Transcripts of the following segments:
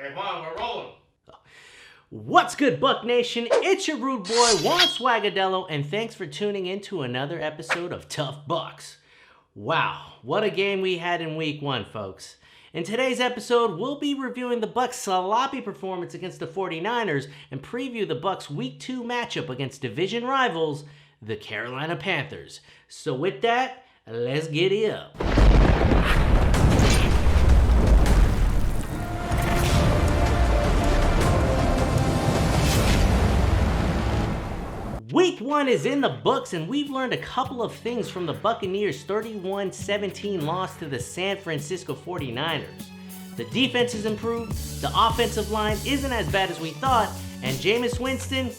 Hey, come on, we're rolling. What's good, Buck Nation? It's your rude boy, Juan Swagadello, and thanks for tuning in to another episode of Tough Bucks. Wow, what a game we had in Week 1, folks. In today's episode, we'll be reviewing the Bucs' sloppy performance against the 49ers and preview the Bucs' Week 2 matchup against division rivals, the Carolina Panthers. So with that, let's get it up. Week 1 is in the books, and we've learned a couple of things from the Buccaneers' 31-17 loss to the San Francisco 49ers. The defense has improved, the offensive line isn't as bad as we thought, and Jameis Winston,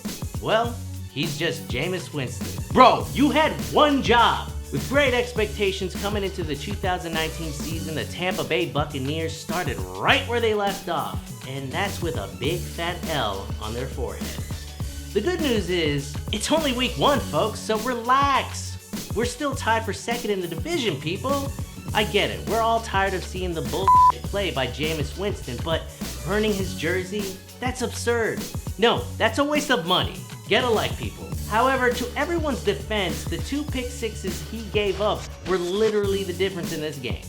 well, he's just Jameis Winston. Bro, you had one job. With great expectations coming into the 2019 season, the Tampa Bay Buccaneers started right where they left off, and that's with a big fat L on their forehead. The good news is, it's only Week 1, folks, so relax. We're still tied for second in the division, people. I get it, we're all tired of seeing the bullshit play by Jameis Winston, but burning his jersey, that's absurd. No, that's a waste of money. Get a life, people. However, to everyone's defense, the 2 pick sixes he gave up were literally the difference in this game.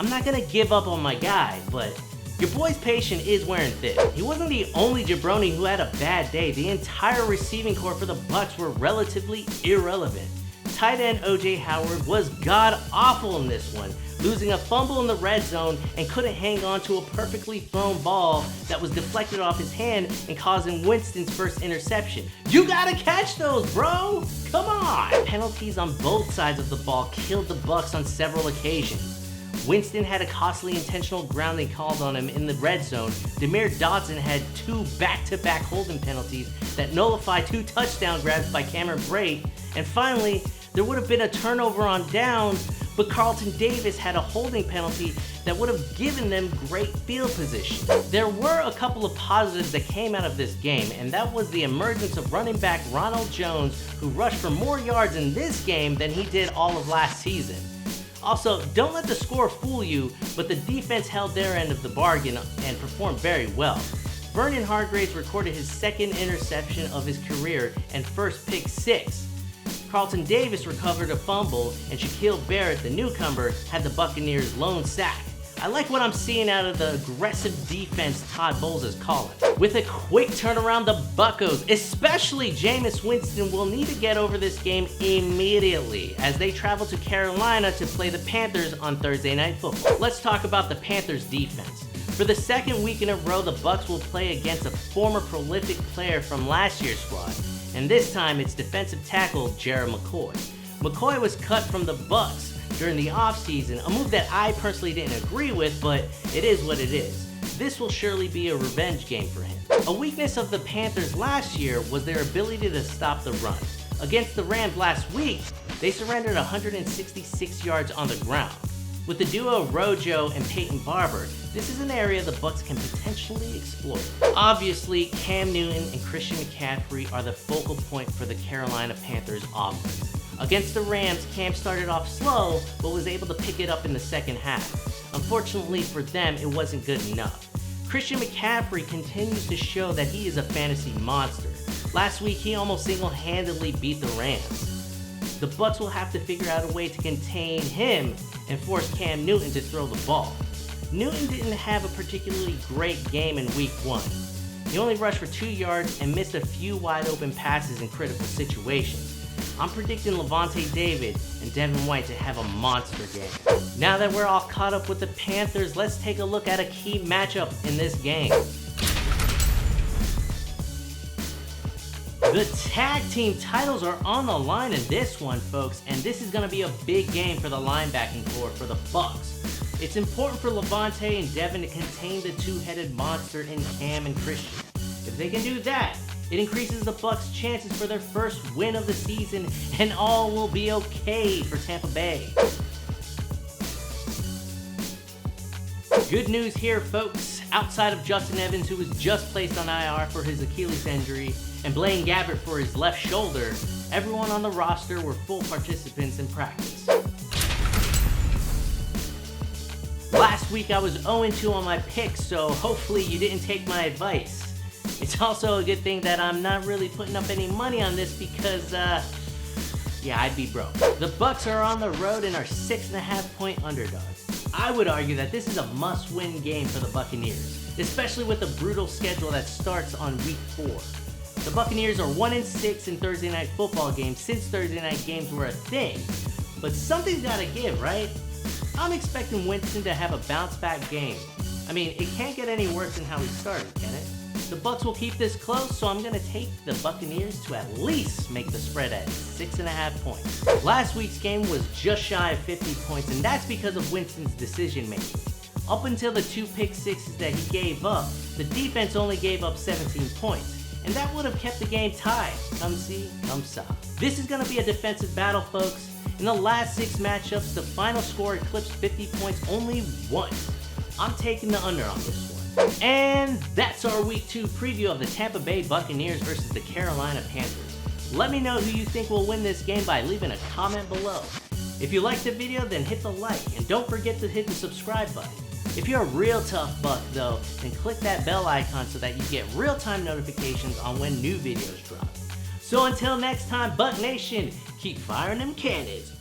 I'm not gonna give up on my guy, but your boy's patience is wearing thin. He wasn't the only jabroni who had a bad day. The entire receiving corps for the Bucs were relatively irrelevant. Tight end O.J. Howard was god-awful in this one, losing a fumble in the red zone and couldn't hang on to a perfectly thrown ball that was deflected off his hand and causing Winston's first interception. You gotta catch those, bro! Come on! Penalties on both sides of the ball killed the Bucs on several occasions. Winston had a costly intentional grounding called on him in the red zone. Demir Dotson had 2 back-to-back holding penalties that nullified 2 touchdown grabs by Cameron Brate. And finally, there would have been a turnover on downs, but Carlton Davis had a holding penalty that would have given them great field position. There were a couple of positives that came out of this game, and that was the emergence of running back Ronald Jones, who rushed for more yards in this game than he did all of last season. Also, don't let the score fool you, but the defense held their end of the bargain and performed very well. Vernon Hargreaves recorded his 2nd interception of his career and first pick 6. Carlton Davis recovered a fumble, and Shaquille Barrett, the newcomer, had the Buccaneers' lone sack. I like what I'm seeing out of the aggressive defense Todd Bowles is calling. With a quick turnaround, the Buccos, especially Jameis Winston, will need to get over this game immediately as they travel to Carolina to play the Panthers on Thursday Night Football. Let's talk about the Panthers' defense. For the 2nd week in a row, the Bucs will play against a former prolific player from last year's squad, and this time it's defensive tackle Gerald McCoy. McCoy was cut from the Bucs during the offseason, a move that I personally didn't agree with, but it is what it is. This will surely be a revenge game for him. A weakness of the Panthers last year was their ability to stop the run. Against the Rams last week, they surrendered 166 yards on the ground. With the duo Rojo and Peyton Barber, this is an area the Bucs can potentially exploit. Obviously, Cam Newton and Christian McCaffrey are the focal point for the Carolina Panthers offense. Against the Rams, Cam started off slow, but was able to pick it up in the second half. Unfortunately for them, it wasn't good enough. Christian McCaffrey continues to show that he is a fantasy monster. Last week, he almost single-handedly beat the Rams. The Bucs will have to figure out a way to contain him and force Cam Newton to throw the ball. Newton didn't have a particularly great game in Week 1. He only rushed for 2 yards and missed a few wide-open passes in critical situations. I'm predicting Levante David and Devin White to have a monster game. Now that we're all caught up with the Panthers, let's take a look at a key matchup in this game. The tag team titles are on the line in this one, folks, and this is going to be a big game for the linebacking corps for the Bucs. It's important for Levante and Devin to contain the 2-headed monster in Cam and Christian. If they can do that, it increases the Bucs' chances for their first win of the season, and all will be okay for Tampa Bay. Good news here, folks. Outside of Justin Evans, who was just placed on IR for his Achilles injury, and Blaine Gabbert for his left shoulder, everyone on the roster were full participants in practice. Last week I was 0-2 on my picks, so hopefully you didn't take my advice. It's also a good thing that I'm not really putting up any money on this because, yeah, I'd be broke. The Bucs are on the road and are 6.5-point underdogs. I would argue that this is a must-win game for the Buccaneers, especially with the brutal schedule that starts on week 4. The Buccaneers are 1-6 in Thursday Night Football games since Thursday night games were a thing, but something's gotta give, right? I'm expecting Winston to have a bounce-back game. I mean, it can't get any worse than how he started, can it? The Bucs will keep this close, so I'm gonna take the Buccaneers to at least make the spread at 6.5 points. Last week's game was just shy of 50 points, and that's because of Winston's decision making. Up until the 2 pick sixes that he gave up, the defense only gave up 17 points, and that would have kept the game tied. Come see, come saw. This is gonna be a defensive battle, folks. In the last 6 matchups, the final score eclipsed 50 points only once. I'm taking the under on this one. And that's our Week 2 preview of the Tampa Bay Buccaneers versus the Carolina Panthers. Let me know who you think will win this game by leaving a comment below. If you liked the video, then hit the like, and don't forget to hit the subscribe button. If you're a real tough buck though, then click that bell icon so that you get real-time notifications on when new videos drop. So until next time, Buck Nation, keep firing them cannons.